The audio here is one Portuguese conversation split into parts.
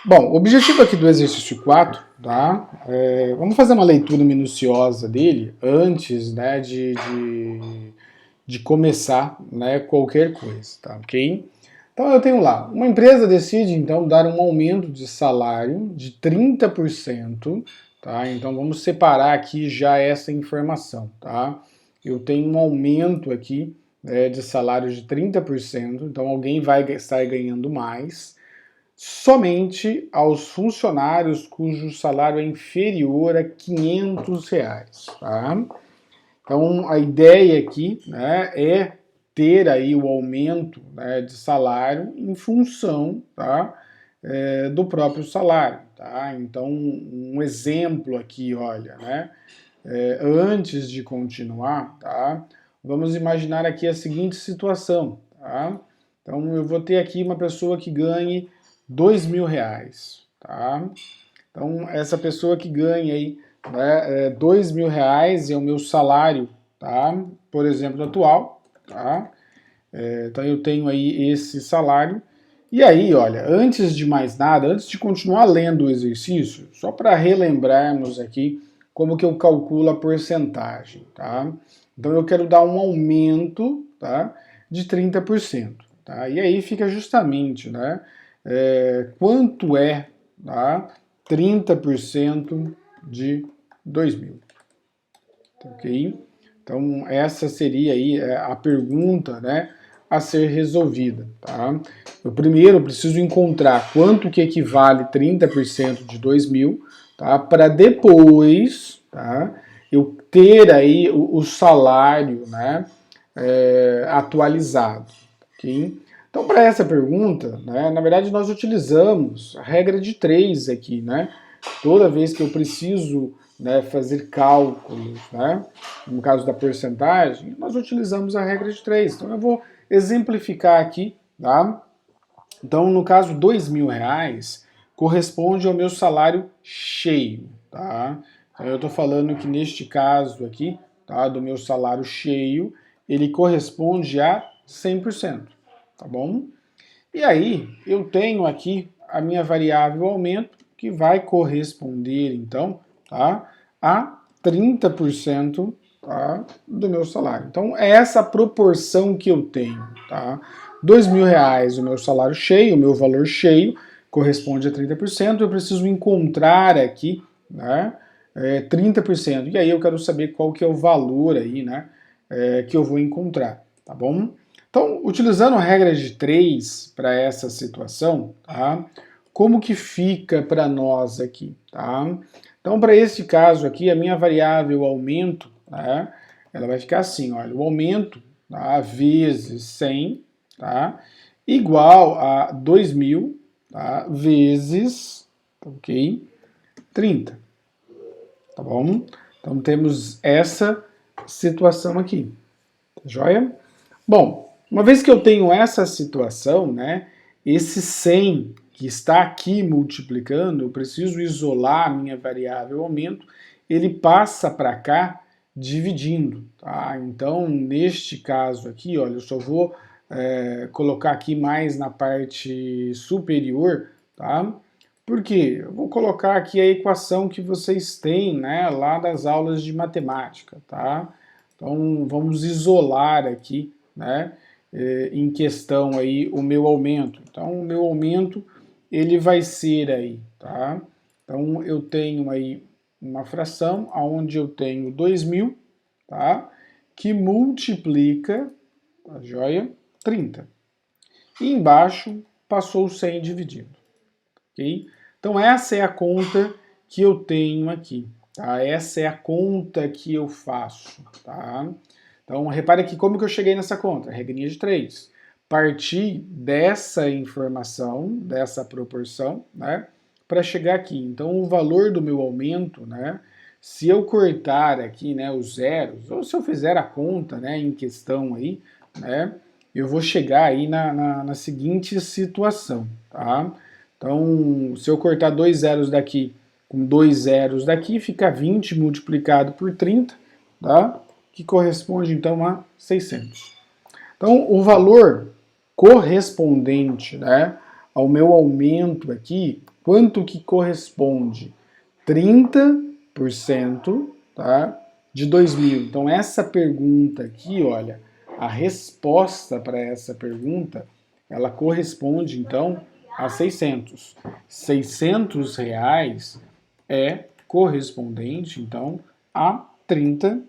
Bom, o objetivo aqui do exercício 4, tá? Vamos fazer uma leitura minuciosa dele antes, né, de começar, né, qualquer coisa, tá, ok? Então eu tenho lá, uma empresa decide então dar um aumento de salário de 30%, tá? Então vamos separar aqui já essa informação, tá? Eu tenho um aumento aqui, de salário de 30%, então alguém vai estar ganhando mais, somente aos funcionários cujo salário é inferior a R$ 500, tá? Então a ideia aqui, né, é ter aí o aumento, né, de salário em função, tá, do próprio salário, tá? Então um exemplo aqui, olha, né, antes de continuar, tá, vamos imaginar aqui a seguinte situação, tá? Então eu vou ter aqui uma pessoa que ganhe R$ 2.000, tá? Então essa pessoa que ganha aí, né, R$ 2.000 é o meu salário, tá? Por exemplo, atual, tá? Então eu tenho aí esse salário. E aí, olha, antes de mais nada, antes de continuar lendo o exercício, só para relembrarmos aqui como que eu calculo a porcentagem, tá? Então eu quero dar um aumento, tá, de 30%, tá? E aí fica justamente, né, quanto é, tá, 30% de 2.000, ok? Então essa seria aí a pergunta, né, a ser resolvida, tá? Eu primeiro preciso encontrar quanto que equivale 30% de 2.000, tá? Para depois, tá, eu ter aí o salário, né, atualizado, ok? Então, para essa pergunta, né, na verdade nós utilizamos a regra de 3 aqui, né? Toda vez que eu preciso, né, fazer cálculos, né, no caso da porcentagem, nós utilizamos a regra de 3. Então eu vou exemplificar aqui, tá? Então, no caso, R$ 2.000 corresponde ao meu salário cheio, tá? Então, eu estou falando que neste caso aqui, tá, do meu salário cheio, ele corresponde a 100%, tá bom? E aí, eu tenho aqui a minha variável aumento, que vai corresponder, então, tá, a 30%, tá, do meu salário. Então, é essa proporção que eu tenho, tá? R$ 2.000, o meu salário cheio, o meu valor cheio, corresponde a 30%, eu preciso encontrar aqui, né, 30%. E aí eu quero saber qual que é o valor aí, né, que eu vou encontrar, tá bom? Então, utilizando a regra de 3 para essa situação, tá? Como que fica para nós aqui, tá? Então, para esse caso aqui, a minha variável aumento, tá? Ela vai ficar assim, olha, o aumento, tá, vezes 100, tá, igual a 2.000, tá, vezes, ok, 30, tá bom? Então temos essa situação aqui, tá joia? Bom, uma vez que eu tenho essa situação, né, esse 100 que está aqui multiplicando, eu preciso isolar a minha variável aumento, ele passa para cá dividindo, tá? Então, neste caso aqui, olha, eu só vou colocar aqui mais na parte superior, tá? Por quê? Eu vou colocar aqui a equação que vocês têm, né, lá das aulas de matemática, tá? Então, vamos isolar aqui, né, em questão aí o meu aumento. Então, o meu aumento, ele vai ser aí, tá? Então, eu tenho aí uma fração onde eu tenho 2.000, tá? Que multiplica, tá joia? 30. E embaixo passou o 100 dividido, ok? Então, essa é a conta que eu tenho aqui, tá? Essa é a conta que eu faço, tá? Então, repare aqui como que eu cheguei nessa conta. Regrinha de 3. Parti dessa informação, dessa proporção, né, para chegar aqui. Então, o valor do meu aumento, né, se eu cortar aqui, né, os zeros, ou se eu fizer a conta, né, em questão aí, né, eu vou chegar aí na seguinte situação, tá? Então, se eu cortar 2 zeros daqui com 2 zeros daqui, fica 20 multiplicado por 30, tá? Que corresponde então a 600. Então, o valor correspondente, né, ao meu aumento aqui, quanto que corresponde? 30%, tá, de 2.000. Então essa pergunta aqui, olha, a resposta para essa pergunta, ela corresponde então a 600. 600 reais é correspondente então a 30%,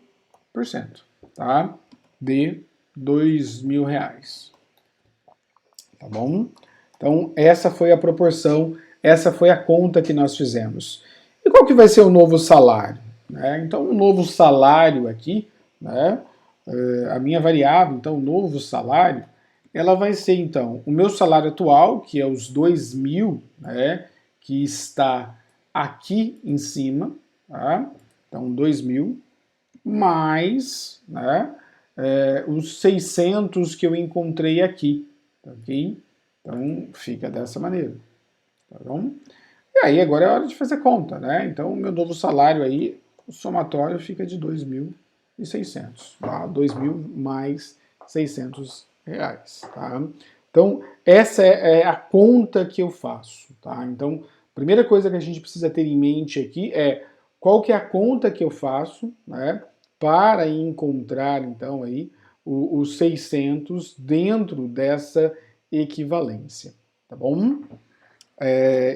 tá, de 2.000 reais. Tá bom? Então essa foi a proporção, essa foi a conta que nós fizemos. E qual que vai ser o novo salário? Né? Então o novo salário aqui, né, a minha variável, então o novo salário, ela vai ser então o meu salário atual, que é os 2.000, né, que está aqui em cima, tá? Então 2.000 mais, né, os 600 que eu encontrei aqui, ok? Então fica dessa maneira, tá bom? E aí agora é hora de fazer conta, né? Então o meu novo salário aí, o somatório fica de 2.600, tá? 2.000 mais 600 reais, tá? Então essa é a conta que eu faço, tá? Então a primeira coisa que a gente precisa ter em mente aqui é qual que é a conta que eu faço, né? Para encontrar então aí os 600 dentro dessa equivalência, tá bom?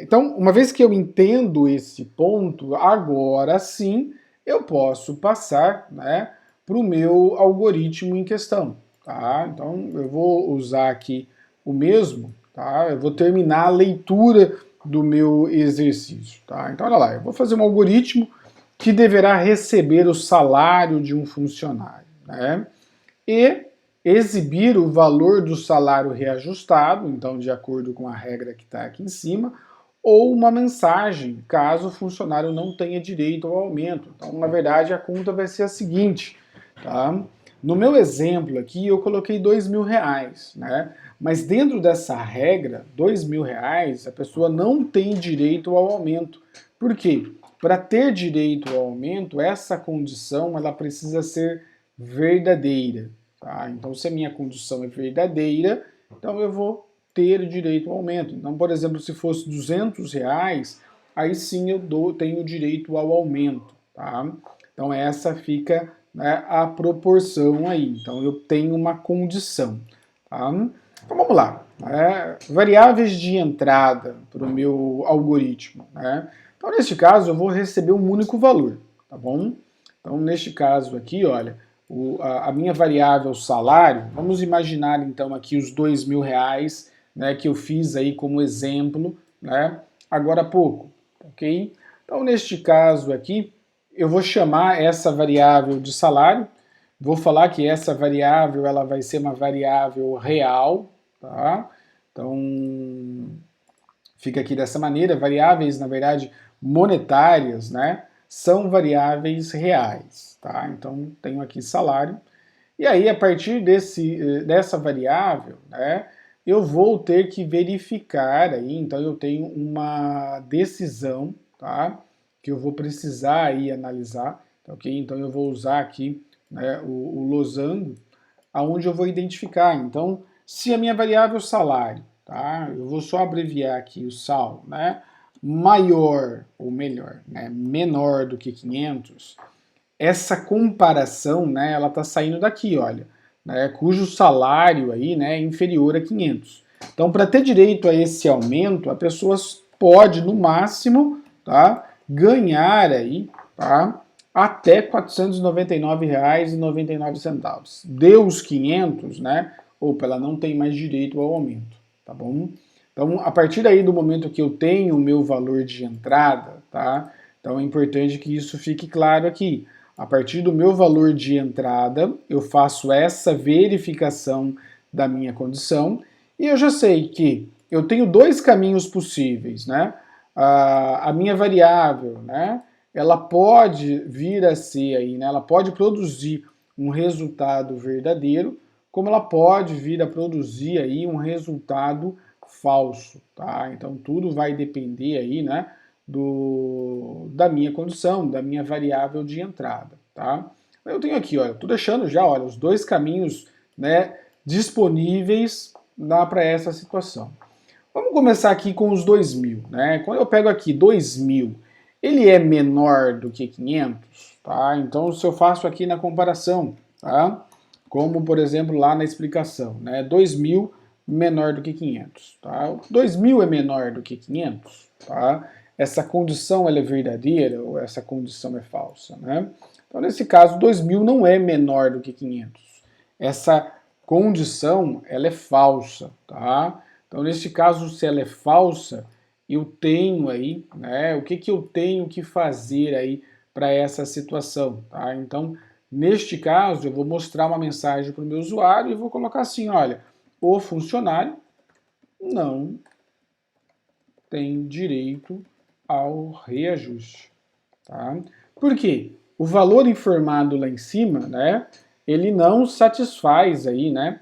Então, uma vez que eu entendo esse ponto, agora sim eu posso passar, né, para o meu algoritmo em questão. Tá? Então, eu vou usar aqui o mesmo, tá? Eu vou terminar a leitura do meu exercício. Tá? Então, olha lá, eu vou fazer um algoritmo que deverá receber o salário de um funcionário, né? E exibir o valor do salário reajustado, então de acordo com a regra que está aqui em cima, ou uma mensagem, caso o funcionário não tenha direito ao aumento. Então, na verdade, a conta vai ser a seguinte, tá? No meu exemplo aqui, eu coloquei 2.000 reais, né? Mas dentro dessa regra, 2.000 reais, a pessoa não tem direito ao aumento. Por quê? Para ter direito ao aumento, essa condição ela precisa ser verdadeira. Tá? Então, se a minha condição é verdadeira, então eu vou ter direito ao aumento. Então, por exemplo, se fosse 200 reais, aí sim eu tenho direito ao aumento. Tá? Então, essa fica, né, a proporção aí. Então, eu tenho uma condição. Tá? Então, vamos lá. Variáveis de entrada para o meu algoritmo. Né? Então, neste caso, eu vou receber um único valor. Tá bom? Então, neste caso aqui, olha, a minha variável salário, vamos imaginar então aqui os 2.000 reais, né, que eu fiz aí como exemplo, né, agora há pouco, ok? Então, neste caso aqui, eu vou chamar essa variável de salário, vou falar que essa variável ela vai ser uma variável real, tá? Então, fica aqui dessa maneira, variáveis, na verdade, monetárias, né, são variáveis reais, tá? Então, tenho aqui salário, e aí, a partir dessa variável, né, eu vou ter que verificar aí, então eu tenho uma decisão, tá, que eu vou precisar aí analisar, tá, ok? Então, eu vou usar aqui, né, o losango, aonde eu vou identificar, então, se a minha variável salário, tá, eu vou só abreviar aqui o SAL, né, maior, ou melhor, né, menor do que 500, essa comparação, né, ela está saindo daqui, olha, né, cujo salário aí, né, é inferior a 500. Então, para ter direito a esse aumento, a pessoa pode, no máximo, tá, ganhar aí, tá, até R$ 499,99. Deu os 500, né, opa, ela não tem mais direito ao aumento, tá bom? Então, a partir aí do momento que eu tenho o meu valor de entrada, tá, então é importante que isso fique claro aqui. A partir do meu valor de entrada, eu faço essa verificação da minha condição e eu já sei que eu tenho dois caminhos possíveis, né? A minha variável, né? Ela pode vir a ser aí, né? Ela pode produzir um resultado verdadeiro, como ela pode vir a produzir aí um resultado falso, tá? Então tudo vai depender aí, né? Da minha condição, da minha variável de entrada, tá? Eu tenho aqui, olha, estou deixando já, olha, os dois caminhos, né, disponíveis para essa situação. Vamos começar aqui com os 2.000, né? Quando eu pego aqui 2.000, ele é menor do que 500, tá? Então, se eu faço aqui na comparação, tá? Como, por exemplo, lá na explicação, né? 2.000 menor do que 500, tá? 2.000 é menor do que 500, tá? Essa condição ela é verdadeira ou essa condição é falsa, né? Então, nesse caso, 2.000 não é menor do que 500. Essa condição, ela é falsa, tá? Então, neste caso, se ela é falsa, eu tenho aí, né? O que eu tenho que fazer aí para essa situação, tá? Então, neste caso, eu vou mostrar uma mensagem para o meu usuário e vou colocar assim, olha, o funcionário não tem direito ao reajuste, tá? Por quê? O valor informado lá em cima, né? Ele não satisfaz aí, né?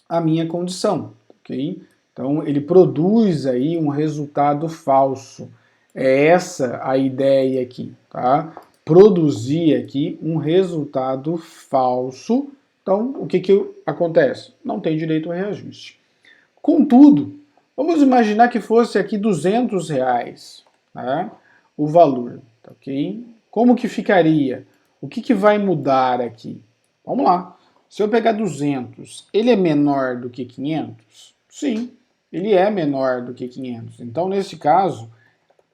A minha condição, ok? Então ele produz aí um resultado falso. É essa a ideia aqui, tá? Produzir aqui um resultado falso. Então o que acontece? Não tem direito a reajuste. Contudo, vamos imaginar que fosse aqui R$ 200, tá? O valor, tá, ok? Como que ficaria? O que vai mudar aqui? Vamos lá. Se eu pegar 200, ele é menor do que 500? Sim, ele é menor do que 500. Então, nesse caso,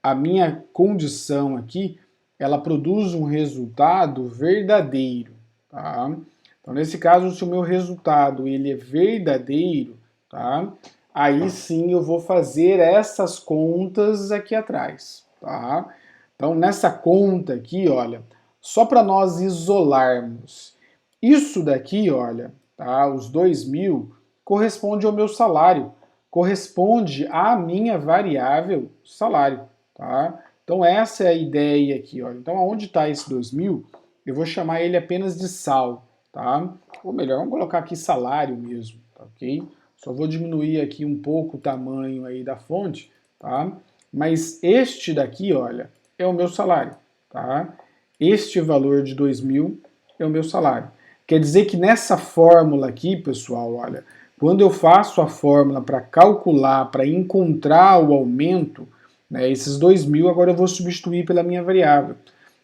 a minha condição aqui, ela produz um resultado verdadeiro, tá? Então, nesse caso, se o meu resultado ele é verdadeiro, tá? Aí sim eu vou fazer essas contas aqui atrás, tá? Então, nessa conta aqui, olha, só para nós isolarmos, isso daqui, olha, tá? Os 2.000 corresponde ao meu salário, corresponde à minha variável salário, tá? Então essa é a ideia aqui, olha. Então aonde está esse 2.000? Eu vou chamar ele apenas de sal, tá? Ou melhor, vamos colocar aqui salário mesmo, tá, ok? Só vou diminuir aqui um pouco o tamanho aí da fonte, tá? Mas este daqui, olha, é o meu salário, tá? Este valor de 2.000 é o meu salário. Quer dizer que nessa fórmula aqui, pessoal, olha, quando eu faço a fórmula para calcular, para encontrar o aumento, né, esses 2.000 agora eu vou substituir pela minha variável.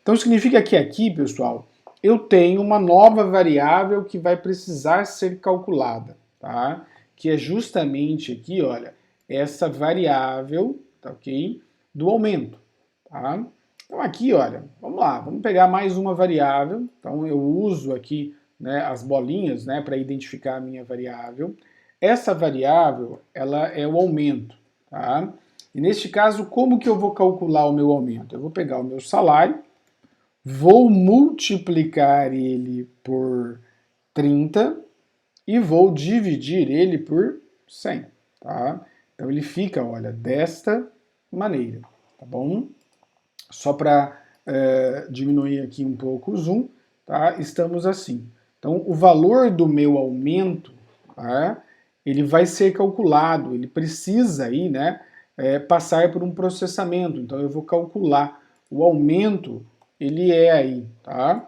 Então significa que aqui, pessoal, eu tenho uma nova variável que vai precisar ser calculada, tá? Que é justamente aqui, olha, essa variável, tá, ok? Do aumento, tá? Então aqui, olha, vamos lá, vamos pegar mais uma variável. Então eu uso aqui, né, as bolinhas, né, para identificar a minha variável. Essa variável, ela é o aumento, tá? E neste caso, como que eu vou calcular o meu aumento? Eu vou pegar o meu salário, vou multiplicar ele por 30 e vou dividir ele por 100, tá? Então ele fica, olha, desta maneira, tá bom? Só para diminuir aqui um pouco o zoom, tá? Estamos assim. Então o valor do meu aumento, tá? Ele vai ser calculado, ele precisa aí, né, passar por um processamento. Então eu vou calcular o aumento, ele é aí, tá?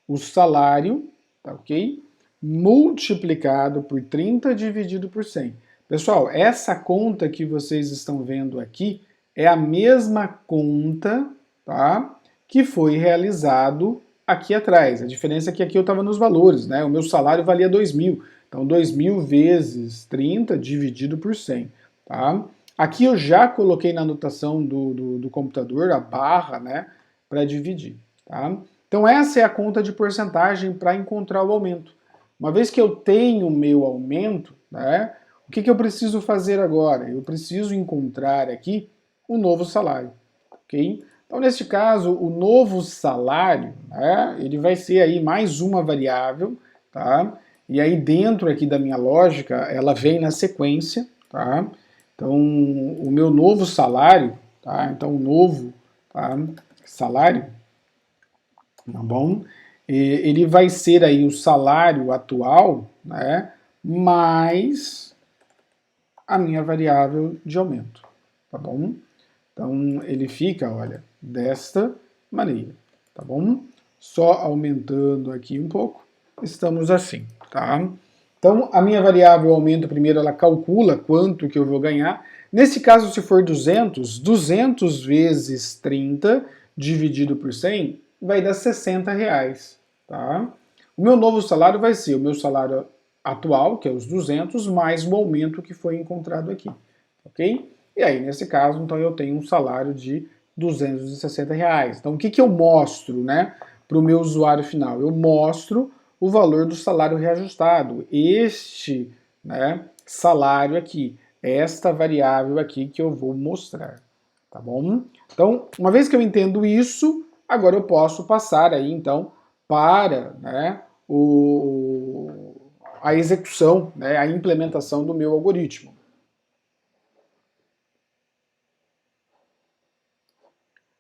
O salário, tá, ok? Multiplicado por 30 dividido por 100. Pessoal, essa conta que vocês estão vendo aqui é a mesma conta, tá, que foi realizado aqui atrás. A diferença é que aqui eu estava nos valores, né? O meu salário valia 2.000. Então, 2.000 vezes 30 dividido por 100, tá? Aqui eu já coloquei na anotação do computador a barra, né, para dividir, tá? Então, essa é a conta de porcentagem para encontrar o aumento. Uma vez que eu tenho o meu aumento, né, o que eu preciso fazer agora? Eu preciso encontrar aqui o novo salário, ok? Então, neste caso, o novo salário, né, ele vai ser aí mais uma variável, tá? E aí dentro aqui da minha lógica, ela vem na sequência, tá? Então, o meu novo salário, tá? Então, o novo, tá, salário, tá bom? Ele vai ser aí o salário atual, né, mais a minha variável de aumento, tá bom? Então ele fica, olha, desta maneira, tá bom? Só aumentando aqui um pouco, estamos assim, tá? Então a minha variável aumento primeiro ela calcula quanto que eu vou ganhar, Nesse caso, se for 200, 200 vezes 30 dividido por 100 vai dar 60 reais, tá? O meu novo salário vai ser o meu salário atual, que é os 200, mais o aumento que foi encontrado aqui, ok? E aí, nesse caso, então eu tenho um salário de 260 reais. Então, o que eu mostro, né, para o meu usuário final? Eu mostro o valor do salário reajustado, este, né, salário aqui, esta variável aqui que eu vou mostrar, tá bom? Então, uma vez que eu entendo isso, agora eu posso passar aí, então, para, né, a execução, né, a implementação do meu algoritmo.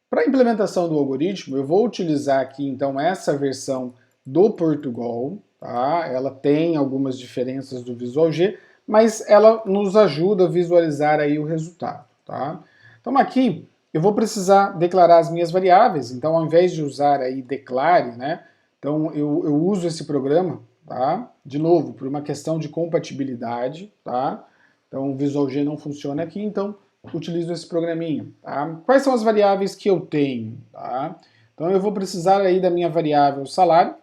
Para a implementação do algoritmo, eu vou utilizar aqui então essa versão do Portugal, tá? Ela tem algumas diferenças do Visual G, mas ela nos ajuda a visualizar aí o resultado, tá? Então aqui eu vou precisar declarar as minhas variáveis, então ao invés de usar aí declare, né? Então eu uso esse programa, tá? De novo, por uma questão de compatibilidade, tá? Então o Visual G não funciona aqui, então utilizo esse programinha. Tá? Quais são as variáveis que eu tenho? Tá? Então eu vou precisar aí da minha variável salário,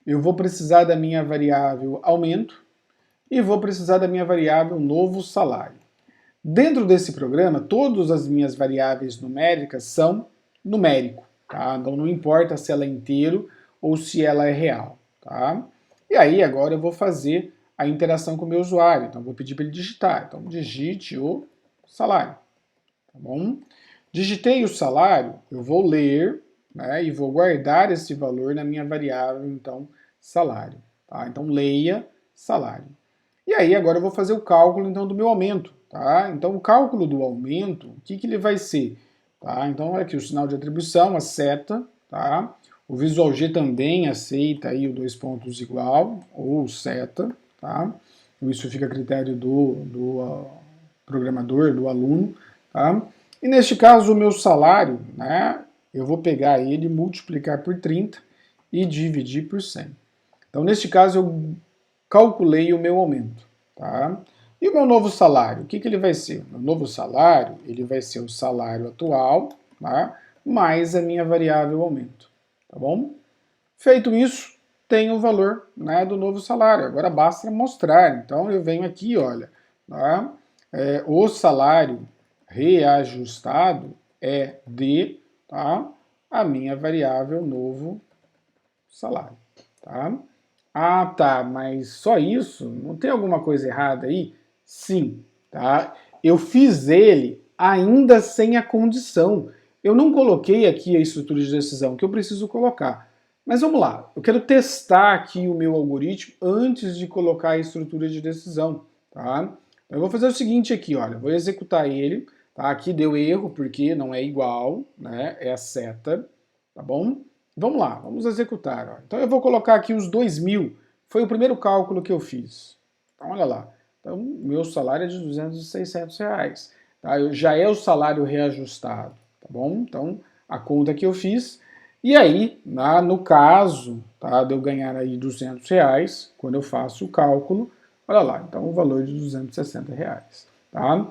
eu vou precisar da minha variável aumento e vou precisar da minha variável novo salário. Dentro desse programa, todas as minhas variáveis numéricas são numérico. Tá? Então não importa se ela é inteiro ou se ela é real. Tá? E aí agora eu vou fazer a interação com o meu usuário. Então vou pedir para ele digitar. Então digite o salário, tá bom? Digitei o salário, eu vou ler, né, e vou guardar esse valor na minha variável, então, salário, tá? Então, leia salário. E aí, agora eu vou fazer o cálculo, então, do meu aumento, tá? Então, o cálculo do aumento, o que ele vai ser? Tá? Então, aqui o sinal de atribuição, a seta, tá? O Visual G também aceita aí o dois pontos igual, ou seta, tá? Isso fica a critério do programador, do aluno, tá? E neste caso o meu salário, né, eu vou pegar ele, multiplicar por 30 e dividir por 100. Então neste caso eu calculei o meu aumento, tá? E o meu novo salário, o que ele vai ser? O novo salário, ele vai ser o salário atual, tá? Mais a minha variável aumento, tá bom? Feito isso, tem o valor, né, do novo salário. Agora basta mostrar. Então eu venho aqui, olha, tá? O salário reajustado é de, tá, a minha variável novo salário, tá? Ah, tá, mas só isso? Não tem alguma coisa errada aí? Sim, tá? Eu fiz ele ainda sem a condição. Eu não coloquei aqui a estrutura de decisão que eu preciso colocar. Mas vamos lá, eu quero testar aqui o meu algoritmo antes de colocar a estrutura de decisão, tá? Eu vou fazer o seguinte aqui, olha, vou executar ele, tá? Aqui deu erro porque não é igual, né? É a seta, tá bom? Vamos lá, vamos executar. Ó. Então eu vou colocar aqui os 2.000, foi o primeiro cálculo que eu fiz. Então olha lá, então meu salário é de 200 e 600 reais, tá? Já é o salário reajustado, tá bom? Então a conta que eu fiz. E aí, no caso, tá, de eu ganhar aí 200 reais, quando eu faço o cálculo, olha lá, então o valor de 260 reais. Tá?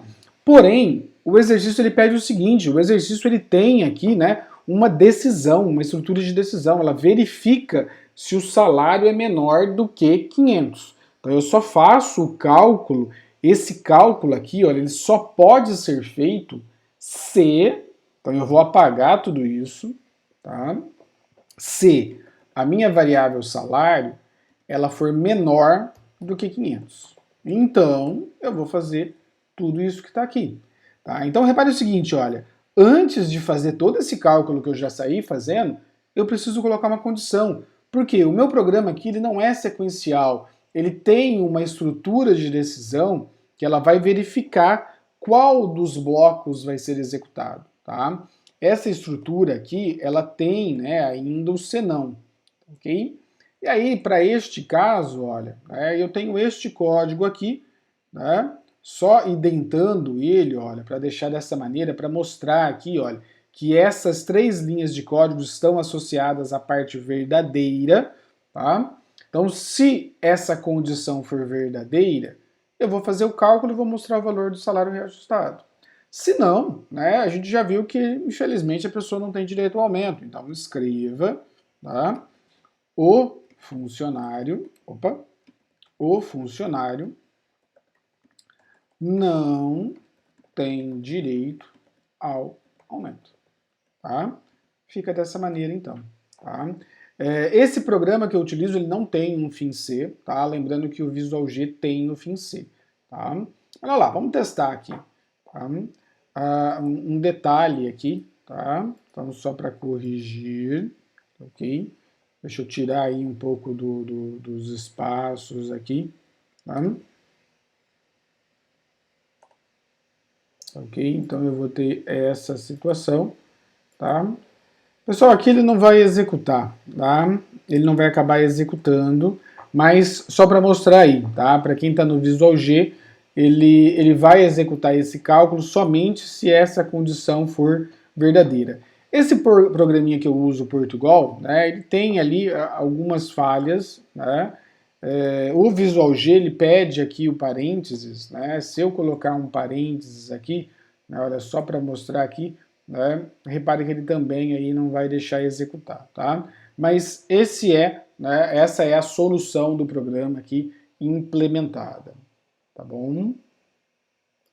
Porém, o exercício ele pede o seguinte, o exercício ele tem aqui, né, uma decisão, uma estrutura de decisão, ela verifica se o salário é menor do que 500. Então eu só faço o cálculo, esse cálculo aqui, olha, ele só pode ser feito se, então eu vou apagar tudo isso, tá? Se a minha variável salário ela for menor do que 500. Então, eu vou fazer tudo isso que está aqui. Tá? Então, repare o seguinte, olha, antes de fazer todo esse cálculo que eu já saí fazendo, eu preciso colocar uma condição. Porque o meu programa aqui ele não é sequencial, ele tem uma estrutura de decisão que ela vai verificar qual dos blocos vai ser executado. Tá? Essa estrutura aqui, ela tem, né, ainda o senão, ok? E aí, para este caso, olha, eu tenho este código aqui, né, só indentando ele, olha, para deixar dessa maneira, para mostrar aqui, olha, que essas três linhas de código estão associadas à parte verdadeira, tá? Então, se essa condição for verdadeira, eu vou fazer o cálculo e vou mostrar o valor do salário reajustado. Se não, né, a gente já viu que, infelizmente, a pessoa não tem direito ao aumento. Então, escreva, tá? O funcionário não tem direito ao aumento, tá? Fica dessa maneira, então, tá? Esse programa que eu utilizo, ele não tem um fim C, tá? Lembrando que o Visual G tem o fim C, tá? Olha lá, vamos testar aqui, tá? Um detalhe aqui, tá? Vamos só para corrigir, ok? Deixa eu tirar aí um pouco dos espaços aqui, tá? Ok, então eu vou ter essa situação, tá? Pessoal, aqui ele não vai executar, tá? Ele não vai acabar executando, mas só para mostrar aí, tá? Para quem está no Visual G, ele vai executar esse cálculo somente se essa condição for verdadeira. Esse programinha que eu uso, Portugal, né, ele tem ali algumas falhas, né? O Visual G ele pede aqui o parênteses, né? Se eu colocar um parênteses aqui, né, olha só para mostrar aqui, né, repare que ele também aí não vai deixar executar, tá? Mas essa é a solução do programa aqui implementada, tá bom?